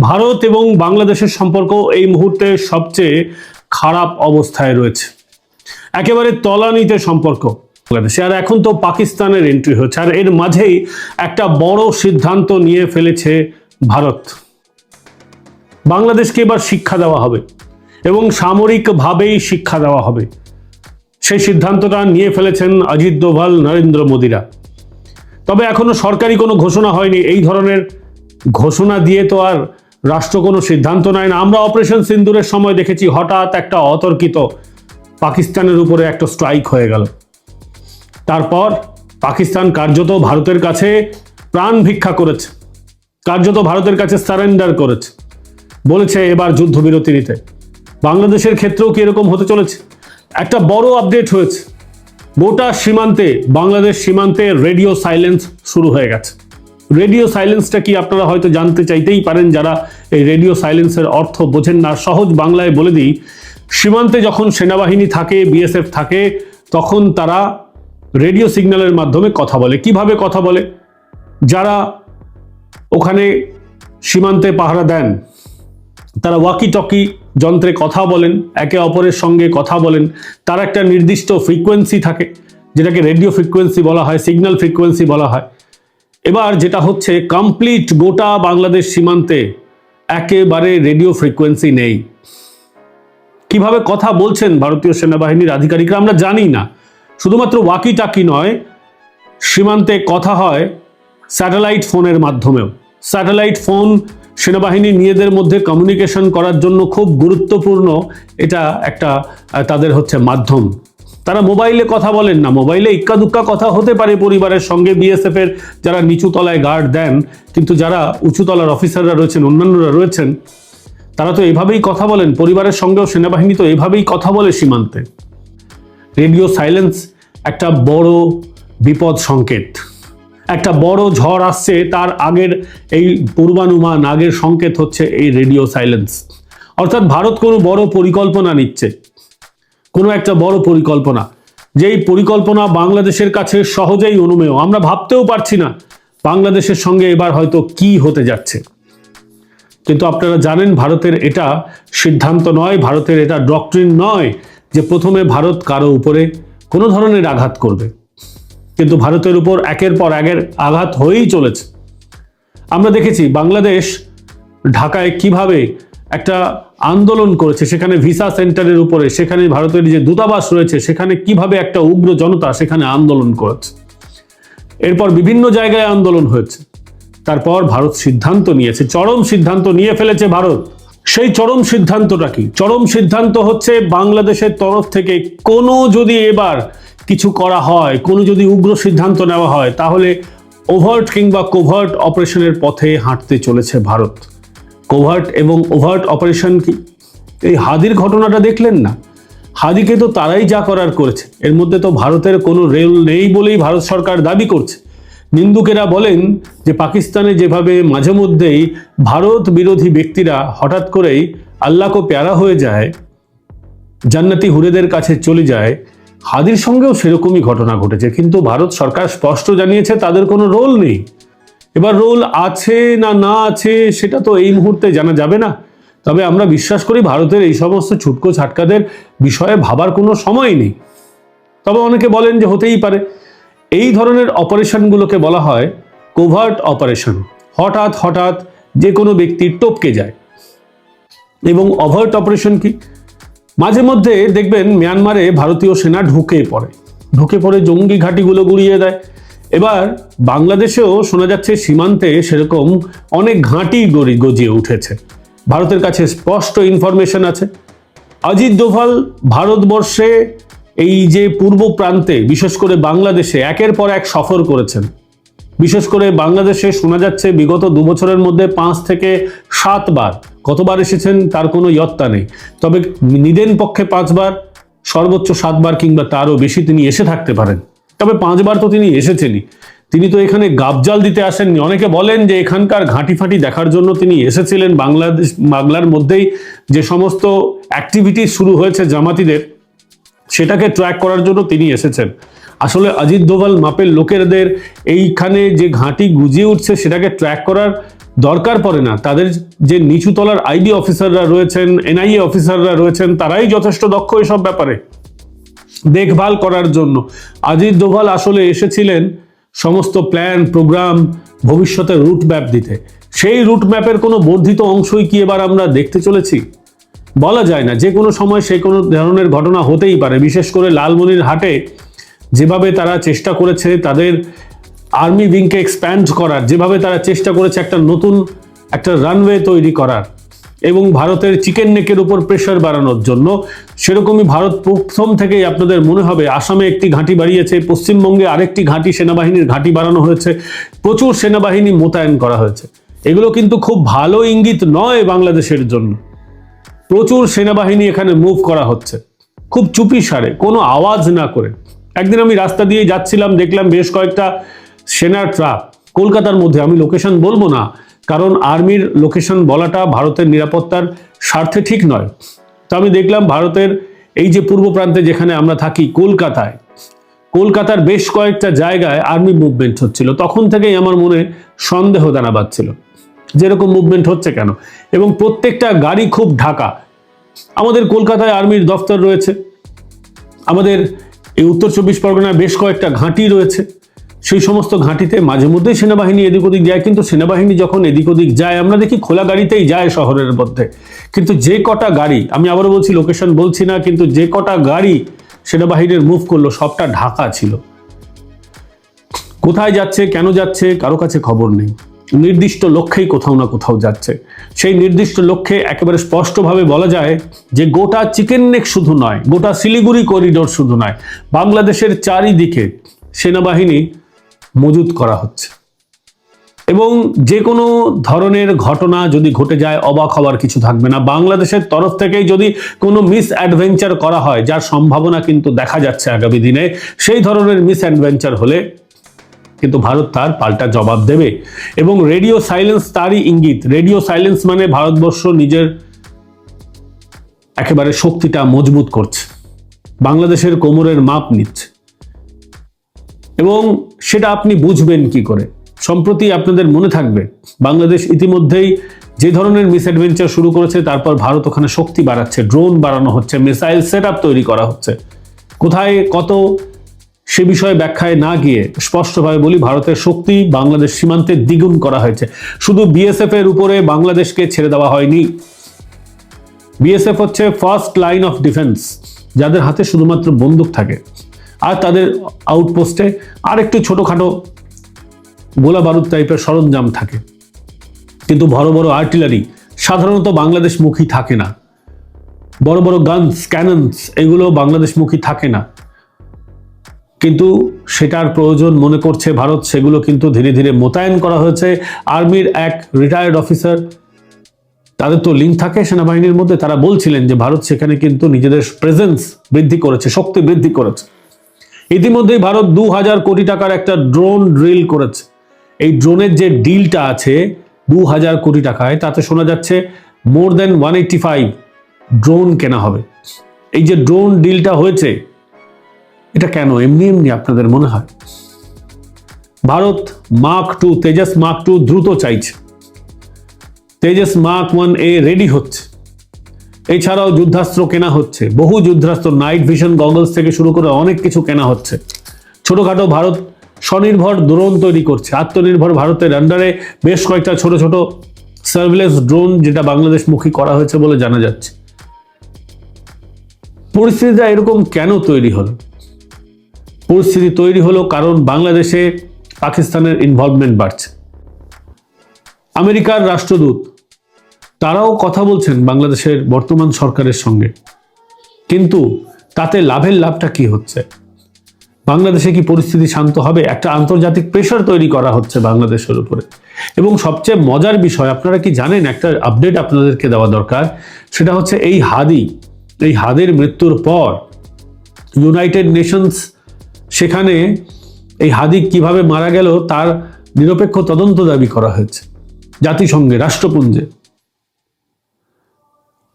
ভারত এবং বাংলাদেশের সম্পর্ক এই মুহূর্তে সবচেয়ে খারাপ অবস্থায় রয়েছে, একেবারে তলানিতে সম্পর্ক বাংলাদেশে। আর এখন তো পাকিস্তানের এন্ট্রি হচ্ছে, আর এর মাঝেই একটা বড় সিদ্ধান্ত নিয়ে ফেলেছে ভারত। বাংলাদেশকে এবার শিক্ষা দেওয়া হবে এবং সামরিকভাবেই শিক্ষা দেওয়া হবে, সেই সিদ্ধান্তটা নিয়ে ফেলেছেন অজিত দোভাল, নরেন্দ্র মোদীরা। তবে এখনো সরকারি কোনো ঘোষণা হয়নি। এই ধরনের ঘোষণা দিয়ে তো আর রাষ্ট্র কোনো সিদ্ধান্ত নেয় না। আমরা অপারেশন সিন্দুরের সময় দেখেছি হঠাৎ একটা অতর্কিত পাকিস্তানের উপরে একটা স্ট্রাইক হয়ে গেল। তারপর পাকিস্তান কার্যত ভারতের কাছে প্রাণ ভিক্ষা করেছে, কার্যত ভারতের কাছে সারেন্ডার করেছে, বলেছে এবার যুদ্ধবিরতি নিতে। বাংলাদেশের ক্ষেত্রেও কি এরকম হতে চলেছে? একটা বড় আপডেট হয়েছে, গোটা সীমান্তে, বাংলাদেশ সীমান্তে রেডিও সাইলেন্স শুরু হয়ে গেছে। রেডিও সাইলেন্সটা কি আপনারা হয়তো জানতে চাইতেই পারেন, যারা এই রেডিও সাইলেন্সের অর্থ বোঝেন না। সহজ বাংলায় বলে দিই, সীমান্তে যখন সেনাবাহিনী থাকে, বিএসএফ থাকে, তখন তারা রেডিও সিগন্যালের মাধ্যমে কথা বলে। কিভাবে কথা বলে? যারা ওখানে সীমান্তে পাহারা দেন তারা ওয়াকি টকি যন্ত্রে কথা বলেন, একে অপরের সঙ্গে কথা বলেন। তার একটা নির্দিষ্ট ফ্রিকোয়েন্সি থাকে, যেটাকে রেডিও ফ্রিকোয়েন্সি বলা হয়, সিগন্যাল ফ্রিকোয়েন্সি বলা হয়। এবার যেটা হচ্ছে, কমপ্লিট গোটা বাংলাদেশ সীমান্তে একেবারে রেডিও ফ্রিকোয়েন্সি নেই। কিভাবে কথা বলছেন ভারতীয় সেনাবাহিনীর আধিকারিকরা আমরা জানি না। শুধুমাত্র ওয়াকি টাকি নয়, সীমান্তে কথা হয় স্যাটেলাইট ফোনের মাধ্যমেও। স্যাটেলাইট ফোন সেনাবাহিনী নিজেদের মধ্যে কমিউনিকেশন করার জন্য খুব গুরুত্বপূর্ণ, এটা একটা তাদের হচ্ছে মাধ্যম। তারা মোবাইলে কথা বলেন না। মোবাইলে ইক্কা দুক্কা কথা হতে পারে পরিবারের সঙ্গে, বিএসএফ এর যারা নিচু তলায় গার্ড দেন, কিন্তু যারা উঁচু তলার অফিসাররা রয়েছেন, অন্যান্যরা রয়েছেন, তারা তো এভাবেই কথা বলেন পরিবারের সঙ্গেও। সেনাবাহিনী তো এভাবেই কথা বলে সীমান্তে। রেডিও সাইলেন্স একটা বড় বিপদ সংকেত। একটা বড় ঝড় আসছে, তার আগের এই পূর্বানুমান, আগের সংকেত হচ্ছে এই রেডিও সাইলেন্স। অর্থাৎ ভারত কোনো বড় পরিকল্পনা নিচ্ছে, কোনো একটা বড় পরিকল্পনা, যেই পরিকল্পনা বাংলাদেশের কাছে সহজেই অনুমেয়। আমরা ভাবতেও পারছি না বাংলাদেশের সঙ্গে এবার হয়তো কি হতে যাচ্ছে। কিন্তু আপনারা জানেন, ভারতের এটা সিদ্ধান্ত নয়, ভারতের এটা ডক্ট্রিন নয় যে প্রথমে ভারত কারো উপরে কোনো ধরনের আঘাত করবে। কিন্তু ভারতের উপর একের পর একের আঘাত হয়েই চলেছে। আমরা দেখেছি বাংলাদেশ ঢাকায় কিভাবে একটা আন্দোলন করেছে, সেখানে ভিসা সেন্টারের উপরে, সেখানে ভারতের যে দূতাবাস রয়েছে সেখানে কিভাবে একটা উগ্র জনতা সেখানে আন্দোলন করেছে। এরপর বিভিন্ন জায়গায় আন্দোলন হয়েছে। তারপর ভারত সিদ্ধান্ত নিয়েছে, চরম সিদ্ধান্ত নিয়ে ফেলেছে ভারত। সেই চরম সিদ্ধান্তটা কি? চরম সিদ্ধান্ত হচ্ছে বাংলাদেশের তরফ থেকে কোনো যদি এবার কিছু করা হয়, কোনো যদি উগ্র সিদ্ধান্ত নেওয়া হয়, তাহলে ওভার্ট কিংবা কোভার্ট অপারেশনের পথে হাঁটতে চলেছে ভারত। কোভার্ট এবং ওভার্ট অপারেশন কি? এই হাদির ঘটনাটা দেখলেন না? হাদিকে তো তারাই যা করার করেছে, এর মধ্যে তো ভারতের কোনো রেল নেই বলেই ভারত সরকার দাবি করছে। নিন্দুকেরা বলেন যে পাকিস্তানে যেভাবে মাঝে মধ্যেই ভারত বিরোধী ব্যক্তিরা হঠাৎ করেই আল্লাহ কো প্যারা হয়ে যায়, জান্নাতি হুরেদের কাছে চলে যায়, হাদির সঙ্গেও সেরকমই ঘটনা ঘটেছে। কিন্তু ভারত সরকার স্পষ্ট জানিয়েছে তাদের কোনো রোল নেই। এবার রোল আছে না না আছে সেটা তো এই মুহূর্তে জানা যাবে না। তবে আমরা বিশ্বাস করি ভারতের এই সমস্ত ছুটকো ছাটকাদের বিষয়ে ভাবার কোনো সময় নেই। তবে অনেকে বলেন যে হতেই পারে। এই ধরনের অপারেশনগুলোকে বলা হয় কোভার্ট অপারেশন। হঠাৎ হঠাৎ যে কোনো ব্যক্তি টপকে যায়। এবং ওভার্ট অপারেশন কি? মাঝে মধ্যে দেখবেন মিয়ানমারে ভারতীয় সেনা ঢুকে পড়ে জঙ্গি ঘাঁটিগুলো গুড়িয়ে দেয়। এবার বাংলাদেশেও শোনা যাচ্ছে সীমান্তে সেরকম অনেক ঘাঁটি গজিয়ে উঠেছে। ভারতের কাছে স্পষ্ট ইনফরমেশন আছে। অজিত দোভাল ভারতবর্ষে এই যে পূর্ব প্রান্তে, বিশেষ করে বাংলাদেশে একের পর এক সফর করেছেন। বিশেষ করে বাংলাদেশে শোনা যাচ্ছে বিগত 2 বছরের মধ্যে 5 থেকে 7 বার, কতবার এসেছেন তার কোনো ইয়ত্তা নেই। তবে নিদেন পক্ষে 5 বার, সর্বোচ্চ 7 বার কিংবা তারও বেশি তিনি এসে থাকতে পারেন। তবে 5 বার তো তিনি এসেছেনই। তিনি তো এখানে গাবজাল দিতে আসেননি। অনেকে বলেন যে এখানকার ঘাঁটি ফাঁটি দেখার জন্য তিনি এসেছিলেন। বাংলার মধ্যেই যে সমস্ত অ্যাক্টিভিটি শুরু হয়েছে জামাতিদের, সেটাকে ট্র্যাক করার জন্য তিনি এসেছেন। আসলে অজিত দোভাল মাপের লোকেদের এইখানে যে ঘাঁটি গুজিয়ে উঠছে সেটাকে ট্র্যাক করার দরকার পড়ে না, তাদের যে নিচু তলার আইবি অফিসাররা রয়েছেন, এনআইএ অফিসাররা রয়েছেন, তারাই যথেষ্ট দক্ষ এসব ব্যাপারে দেখভাল করার জন্য। অজিত ডোভাল আসলে এসেছিলেন সমস্ত প্ল্যান প্রোগ্রাম, ভবিষ্যতের রুট ম্যাপ দিতে। সেই রুট ম্যাপের কোনো বর্ধিত অংশই কি এবার আমরা দেখতে চলেছি? বলা যায় না, যে কোনো সময় সেই কোনো ধরনের ঘটনা হতেই পারে। বিশেষ করে লালমনিরহাটে যেভাবে তারা চেষ্টা করেছে তাদের আর্মি উইংকে এক্সপ্যান্ড করার, যেভাবে তারা চেষ্টা করেছে একটা নতুন একটা রানওয়ে তৈরি করার এবং ভারতের চিকেন নেকের উপর প্রেশার বাড়ানোর জন্য, সেরকমই ভারত প্রথম থেকেই আপনাদের মনে হবে আসামে একটি ঘাঁটি বাড়িয়েছে, পশ্চিমবঙ্গে আরেকটি ঘাঁটি, সেনাবাহিনীর ঘাঁটি বাড়ানো হয়েছে, প্রচুর সেনাবাহিনী মোতায়েন করা হয়েছে। এগুলো কিন্তু খুব ভালো ইঙ্গিত নয় বাংলাদেশের জন্য। প্রচুর সেনাবাহিনী এখানে মুভ করা হচ্ছে খুব চুপি সারে, কোনো আওয়াজ না করে। একদিন আমি রাস্তা দিয়ে যাচ্ছিলাম, দেখলাম বেশ কয়েকটা সেনার ট্রাক কলকাতার মধ্যে, আমি লোকেশন বলবো না কারণ আর্মির লোকেশন বলাটা ভারতের নিরাপত্তার স্বার্থে ঠিক নয়। তো আমি দেখলাম ভারতের এই যে পূর্ব প্রান্তে যেখানে আমরা থাকি কলকাতার বেশ কয়েকটা জায়গায় আর্মি মুভমেন্ট হচ্ছিল। তখন থেকেই আমার মনে সন্দেহ দানা বাঁধছিল যেরকম মুভমেন্ট হচ্ছে কেন, এবং প্রত্যেকটা গাড়ি খুব ঢাকা। আমাদের কলকাতায় আর্মির দফতর রয়েছে, আমাদের এই উত্তর 24 পরগনায় বেশ কয়েকটা ঘাঁটি রয়েছে। সেই সমস্ত ঘাঁটিতে মাঝে মধ্যেই সেনাবাহিনী এদিক ওদিক যায়, কিন্তু সেনাবাহিনী যখন এদিক ওদিক যায় আমরা দেখি খোলা গাড়িতেই যায় শহরের মধ্যে। কিন্তু যে কটা গাড়ি, আমি আবারও বলছি লোকেশন বলছি না, কিন্তু যে কটা গাড়ি সেনাবাহিনীর মুভ করলো সবটা ঢাকা ছিল। কোথায় যাচ্ছে, কেন যাচ্ছে, কারো কাছে খবর নেই। নির্দিষ্ট লক্ষ্যেই কোথাও না কোথাও যাচ্ছে। সেই নির্দিষ্ট লক্ষ্যে একেবারে স্পষ্টভাবে বলা যায় যে গোটা চিকেন নেক শুধু নয়, গোটা শিলিগুড়ি করিডোর শুধু নয়, বাংলাদেশের চারিদিকে সেনাবাহিনী মজুত করা হচ্ছে। এবং যে কোনো ধরনের ঘটনা যদি ঘটে যায় অবাক হওয়ার কিছু থাকবে না। বাংলাদেশের তরফ থেকেই যদি কোনো মিস অ্যাডভেঞ্চার করা হয়, যার সম্ভাবনা কিন্তু দেখা যাচ্ছে আগামী দিনে, সেই ধরনের মিস অ্যাডভেঞ্চার হলে কিন্তু ভারত তার পাল্টা জবাব দেবে। এবং রেডিও সাইলেন্স তারই ইঙ্গিত। রেডিও সাইলেন্স মানে ভারতবর্ষ নিজের একেবারে শক্তিটা মজবুত করছে, বাংলাদেশের কোমরের মাপ নিচ্ছে। এবং সেটা আপনি বুঝবেন কি করে? সম্প্রতি আপনাদের মনে থাকবে বাংলাদেশ ইতিমধ্যেই যে ধরনের মিসঅ্যাডভেঞ্চার শুরু করেছে, তারপর ভারত ওখানে শক্তি বাড়াচ্ছে, ড্রোন বাড়ানো হচ্ছে, মিসাইল সেটআপ তৈরি করা হচ্ছে। কোথায় কত সে বিষয়ে ব্যাখ্যায় না গিয়ে স্পষ্টভাবে বলি, ভারতের শক্তি বাংলাদেশ সীমান্তে দ্বিগুণ করা হয়েছে। শুধু বিএসএফ এর উপরে বাংলাদেশকে ছেড়ে দেওয়া হয়নি। বিএসএফ হচ্ছে ফার্স্ট লাইন অফ ডিফেন্স, যাদের হাতে শুধুমাত্র বন্দুক থাকে, আর তাদের আউটপোস্টে আর একটু ছোটখাটো গোলা বারুদ টাইপের সরঞ্জাম থাকে। কিন্তু বড় বড় আর্টিলারি সাধারণত বাংলাদেশমুখী থাকে না। বড় বড় গানস, ক্যাননস, এগুলো বাংলাদেশমুখী থাকে না। কিন্তু সেটার প্রয়োজন মনে করছে ভারত, সেগুলো কিন্তু ধীরে ধীরে মোতায়েন করা হয়েছে। আর্মির এক রিটায়ার্ড অফিসার, তাদের তো লিঙ্ক থাকে সেনাবাহিনীর মধ্যে, তারা বলছিলেন যে ভারত সেখানে কিন্তু নিজেদের প্রেজেন্স বৃদ্ধি করেছে, শক্তি বৃদ্ধি করেছে। ইতিমধ্যেই ভারত 2000 কোটি টাকার একটা ড্রোন ড্রিল করেছে। এই ড্রোনের যে ডিলটা আছে 2000 কোটি টাকায়, তাতে শোনা যাচ্ছে মোর দেন 185 ড্রোন কেনা হবে। এই যে ড্রোন ডিলটা হয়েছে, এটা কেন এমনি এমনি আপনাদের মনে হয়? ভারত মার্ক 2, তেজস মার্ক 2 দ্রুত চাইছে, তেজস মার্ক 1A রেডি হচ্ছে। এছাড়াও যুদ্ধাস্ত্র কেনা হচ্ছে, বহু যুদ্ধাস্ত্র, নাইট ভিশন গগলস থেকে শুরু করে অনেক কিছু কেনা হচ্ছে। ছোটখাটো ভারত স্বনির্ভর ড্রোন তৈরি করছে। আত্মনির্ভর ভারতের আন্ডারে বেশ কয়েকটা ছোট ছোট সার্ভিলেন্স ড্রোন যেটা বাংলাদেশমুখী করা হয়েছে বলে জানা যাচ্ছে। পরিস্থিতিটা এরকম কেন তৈরি হলো? পরিস্থিতি তৈরি হলো কারণ বাংলাদেশে পাকিস্তানের ইনভলভমেন্ট বাড়ছে। আমেরিকার রাষ্ট্রদূত তারাও কথা বলছেন বাংলাদেশের বর্তমান সরকারের সঙ্গে, কিন্তু তাতে লাভটা কি হচ্ছে? বাংলাদেশে কি পরিস্থিতি শান্ত হবে? একটা আন্তর্জাতিক প্রেশার তৈরি করা হচ্ছে বাংলাদেশের উপরে। এবং সবচেয়ে মজার বিষয়, আপনারা কি জানেন, একটা আপডেট আপনাদেরকে দেওয়া দরকার, সেটা হচ্ছে এই হাদির মৃত্যুর পর ইউনাইটেড নেশনস সেখানে এই হাদি কিভাবে মারা গেল তার নিরপেক্ষ তদন্ত দাবি করা হয়েছে জাতিসংঘে, রাষ্ট্রপুঞ্জে।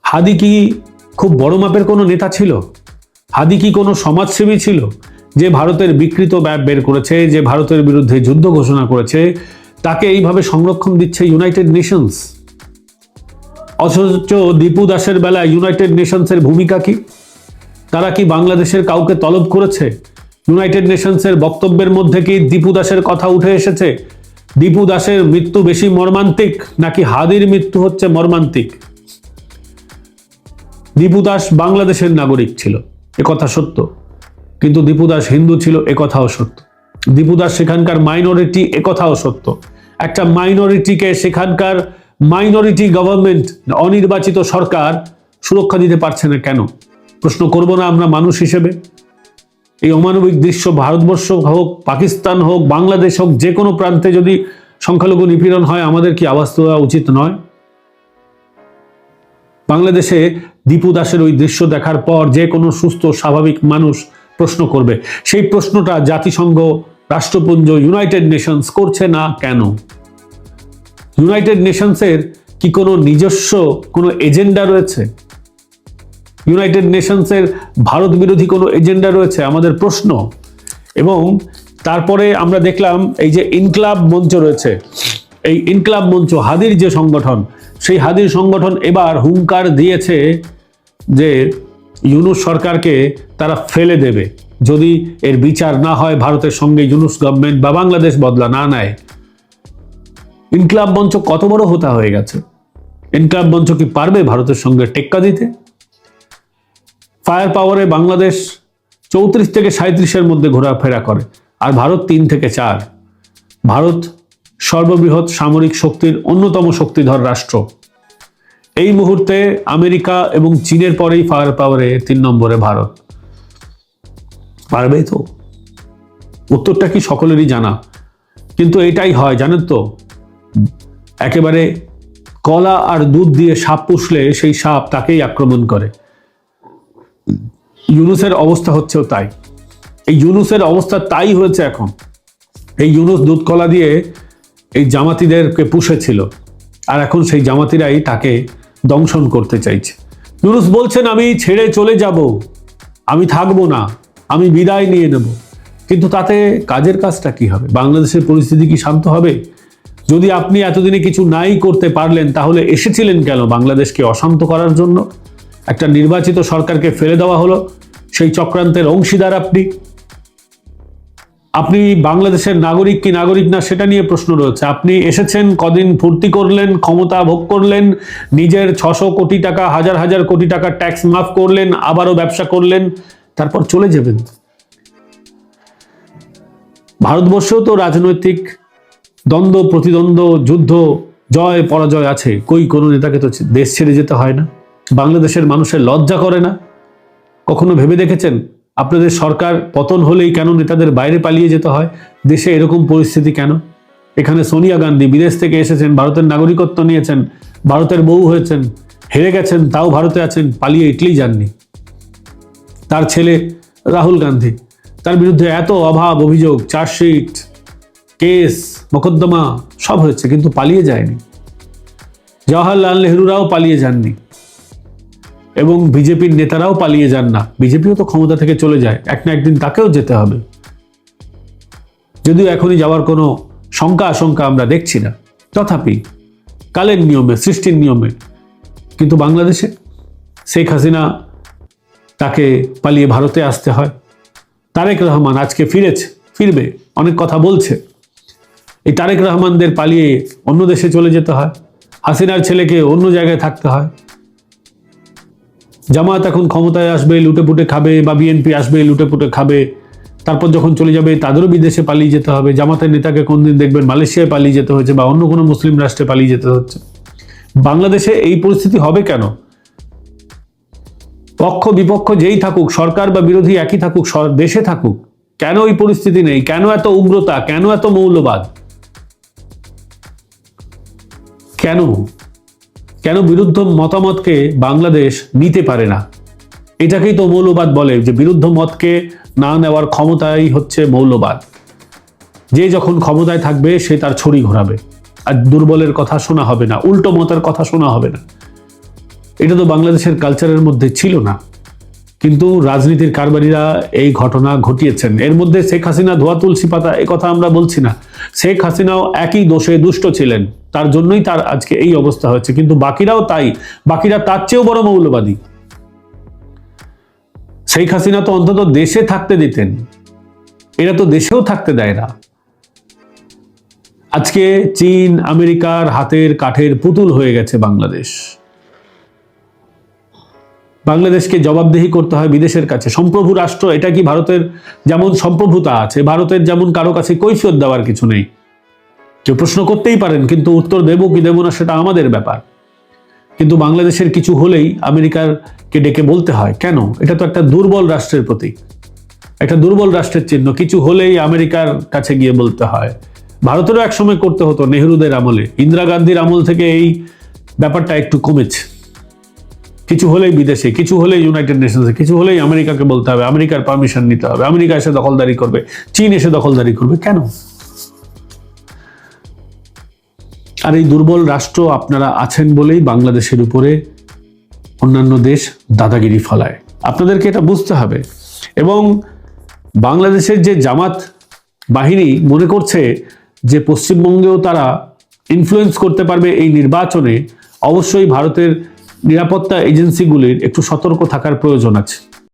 হাদি কি খুব বড় মাপের কোনো নেতা ছিল? হাদি কি কোনো সমাজসেবী ছিল যে ভারতের বিকৃত ম্যাপ বের করেছে, যে ভারতের বিরুদ্ধে যুদ্ধ ঘোষণা করেছে, তাকে এইভাবে সংরক্ষণ দিচ্ছে ইউনাইটেড নেশনস। অথচ দীপু দাসের বেলায় ইউনাইটেড নেশনসের ভূমিকা কি? তারা কি বাংলাদেশের কাউকে তলব করেছে? ইউনাইটেড নেশনসের বক্তব্যের মধ্যে কি দীপু দাসের কথা উঠে এসেছে? দীপু দাসের মৃত্যু বেশি মর্মান্তিক নাকি হাদির মৃত্যু হচ্ছে মর্মান্তিক? দীপু দাস বাংলাদেশের নাগরিক ছিল, একথা সত্য, কিন্তু দীপু দাস হিন্দু ছিল, একথাও সত্য। দীপু দাস সেখানকার মাইনরিটি, একথাও সত্য। একটা মাইনরিটিকে সেখানকার মাইনরিটি গভর্নমেন্ট, অনির্বাচিত সরকার সুরক্ষা দিতে পারছে না কেন? প্রশ্ন করব না আমরা মানুষ হিসেবে? এই অমানবিক দৃশ্য ভারতবর্ষ হোক, পাকিস্তান হোক, বাংলাদেশ হোক, যে কোনো প্রান্তে যদি সংখ্যালঘু নিপীড়ন হয়, আমাদের কি আওয়াজ দেওয়া উচিত নয়? বাংলাদেশে দীপু দাসের ওই দৃশ্য দেখার পর যে কোনো সুস্থ স্বাভাবিক মানুষ প্রশ্ন করবে। সেই প্রশ্নটা জাতিসংঘ, রাষ্ট্রপুঞ্জ, ইউনাইটেড নেশনস করছে না কেন? ইউনাইটেড নেশনসের কি কোনো নিজস্ব কোনো এজেন্ডা রয়েছে? ইউনাইটেড নেশনসের ভারত বিরোধী কোনো এজেন্ডা রয়েছে? আমাদের প্রশ্ন। এবং তারপরে আমরা দেখলাম এই যে ইনকলাব মঞ্চ রয়েছে, এই ইনকলাব মঞ্চ হাদির যে সংগঠন, সেই হাদির সংগঠন এবার হুঙ্কার দিয়েছে যে ইউনূস সরকারকে তারা ফেলে দেবে যদি এর বিচার না হয়, ভারতের সঙ্গে ইউনূস গভর্নমেন্ট বা বাংলাদেশ বদলা না নেয়। ইনকলাব মঞ্চ কত বড় হোতা হয়ে গেছে! ইনকলাব মঞ্চ কি পারবে ভারতের সঙ্গে টেক্কা দিতে? ফায়ার পাওয়ারে বাংলাদেশ 34 থেকে 37-এর মধ্যে ঘোরাফেরা করে, আর ভারত 3 থেকে 4। ভারত সর্ববৃহৎ সামরিক শক্তির অন্যতম শক্তিধর রাষ্ট্র। এই মুহূর্তে আমেরিকা এবং চীনের পরেই ফায়ার পাওয়ারে 3 নম্বরে ভারত। পারবে তো? উত্তরটা কি সকলেরই জানা, কিন্তু এটাই হয় জানেন তো, একেবারে কলা আর দুধ দিয়ে সাপ পুষলে সেই সাপ তাকেই আক্রমণ করে। ইউনূসের অবস্থা হচ্ছেও তাই। এই ইউনূসের অবস্থা তাই হয়েছে এখন। এই ইউনূস দুধ কলা দিয়ে এই জামাতিদেরকে পুষেছিল, আর এখন সেই জামাতিরাই তাকে দংশন করতে চাইছে। ইউনূস বলছেন আমি ছেড়ে চলে যাব, আমি থাকবো না, আমি বিদায় নিয়ে নেব। কিন্তু তাতে কাজের কাজটা কি হবে? বাংলাদেশের পরিস্থিতি কি শান্ত হবে? যদি আপনি এতদিনে কিছু নাই করতে পারলেন, তাহলে এসেছিলেন কেন বাংলাদেশকে অশান্ত করার জন্য? একটা নির্বাচিত সরকারকে ফেলে দেওয়া হলো, সেই চক্রান্তের অংশীদার আপনি। আপনি বাংলাদেশের নাগরিক কি নাগরিক না সেটা নিয়ে প্রশ্ন রয়েছে। আপনি এসেছেন, কদিন ফুর্তি করলেন, ক্ষমতা ভোগ করলেন, নিজের 600 কোটি টাকা, হাজার হাজার কোটি টাকা ট্যাক্স মাফ করলেন, আবারও ব্যবসা করলেন, তারপর চলে যাবেন। ভারতবর্ষেও তো রাজনৈতিক দ্বন্দ্ব, প্রতিদ্বন্দ্ব, যুদ্ধ, জয় পরাজয় আছে। কোনো নেতাকে তো দেশ ছেড়ে যেতে হয় না। বাংলাদেশের মানুষের লজ্জা করে না? কখনো ভেবে দেখেছেন আপনাদের সরকার পতন হলেই কেন নেতাদের বাইরে পালিয়ে যেতে হয়? দেশে এরকম পরিস্থিতি কেন? এখানে সোনিয়া গান্ধী বিদেশ থেকে এসেছেন, ভারতের নাগরিকত্ব নিয়েছেন, ভারতের বউ হয়েছেন, হেরে গেছেন, তাও ভারতে আছেন, পালিয়ে ইটলি যাননি। তার ছেলে রাহুল গান্ধী, তার বিরুদ্ধে এত অভাব অভিযোগ, চার্জশিট, কেস, মোকদ্দমা সব হয়েছে, কিন্তু পালিয়ে যায়নি। জওহরলাল নেহরুরাও পালিয়ে যাননি, এবং বিজেপির নেতারাও পালিয়ে যান না। বিজেপিও তো ক্ষমতা থেকে চলে যায়, এক না একদিন তাকেও যেতে হবে। যদিও এখনই যাওয়ার কোনো আশঙ্কা আমরা দেখছি না, তথাপি কালের নিয়মে, সৃষ্টির নিয়মে। কিন্তু বাংলাদেশে শেখ হাসিনা, তাকে পালিয়ে ভারতে আসতে হয়। তারেক রহমান আজকে ফিরবে, অনেক কথা বলছে। এই তারেক রহমানদের পালিয়ে অন্য দেশে চলে যেতে হয়, হাসিনার ছেলেকে অন্য জায়গায় থাকতে হয়। জামাত এখন ক্ষমতায় আসবে, লুটেপুটে খাবে, বা বিএনপি আসবে, লুটেপুটে খাবে, তারপর যখন চলে যাবে তাদেরও বিদেশে পালিয়ে যেতে হবে। জামাতের নেতাকে কোনদিন দেখবেন মালয়েশিয়ায় পালিয়ে যেতে হয়েছে, বা অন্য কোনো মুসলিম রাষ্ট্রে পালিয়ে যেতে হচ্ছে। বাংলাদেশে এই পরিস্থিতি হবে কেন? পক্ষ বিপক্ষ যেই থাকুক, সরকার বা বিরোধী একই থাকুক, দেশে থাকুক, কেন এই পরিস্থিতি নেই? কেন এত উগ্রতা? কেন এত মৌলবাদ? কেন বিরুদ্ধ মতামতকে বাংলাদেশ নিতে পারে না? এটাকেই তো মৌলবাদ বলে, যে বিরুদ্ধ মতকে না নেওয়ার ক্ষমতাই হচ্ছে মৌলবাদ। যে যখন ক্ষমতায় থাকবে সে তার ছড়ি ঘোরাবে, আর দুর্বলের কথা শোনা হবে না, উল্টো মতের কথা শোনা হবে না। এটা তো বাংলাদেশের কালচারের মধ্যে ছিল না। কিন্তু রাজনীতির কারবারিরা এই ঘটনা ঘটিয়েছেন। এর মধ্যে শেখ হাসিনা ধোয়া তুলসী পাতা, এ কথা আমরা বলছি না। শেখ হাসিনাও একই দোষে দুষ্ট ছিলেন, তার জন্যই তার আজকে এই অবস্থা হয়েছে। কিন্তু বাকিরাও তাই, বাকিরা তার চেয়েও বড় মৌলবাদী। শেখ হাসিনা তো অন্তত দেশে থাকতে দিতেন, এরা তো দেশেও থাকতে দেয় না। আজকে চীন আমেরিকার হাতের কাঠের পুতুল হয়ে গেছে বাংলাদেশ। বাংলাদেশকে জবাবদিহি করতে হয় বিদেশের কাছে। সম্প্রভু রাষ্ট্র, এটা কি ভারতের যেমন সম্প্রভুতা আছে, ভারতের যেমন কারো কাছে কৈফিয়ত দেওয়ার কিছু নেই। কেউ প্রশ্ন করতেই পারেন, কিন্তু উত্তর দেব কি দেব না সেটা আমাদের ব্যাপার। কিন্তু বাংলাদেশের কিছু হলেই আমেরিকাকে ডেকে বলতে হয় কেন? এটা তো একটা দুর্বল রাষ্ট্রের প্রতীক, একটা দুর্বল রাষ্ট্রের চিহ্ন। কিছু হলেই আমেরিকার কাছে গিয়ে বলতে হয়। ভারতেরও একসময় করতে হতো, নেহরুদের আমলে, ইন্দিরা গান্ধীর আমল থেকে এই ব্যাপারটা একটু কমেছে। কিছু হলেই বিদেশে, কিছু হলেই ইউনাইটেড নেশনসে, কিছু হলেই আমেরিকাকে বলতে হবে, আমেরিকার পারমিশন নিতে হবে, আমেরিকা এসে দখলদারি করবে, চীন এসে দখলদারি করবে। কেন? আর এই দুর্বল রাষ্ট্র আপনারা আছেন বলেই বাংলাদেশের উপরে অন্যান্য দেশ দাদাগিরি ফলায়। আপনাদেরকে এটা বুঝতে হবে। এবং বাংলাদেশের যে জামাত বাহিনী মনে করছে যে পশ্চিমবঙ্গেও তারা ইনফ্লুয়েন্স করতে পারবে এই নির্বাচনে, অবশ্যই ভারতের নিরাপত্তা এজেন্সিগুলির একটু সতর্ক থাকার প্রয়োজন আছে।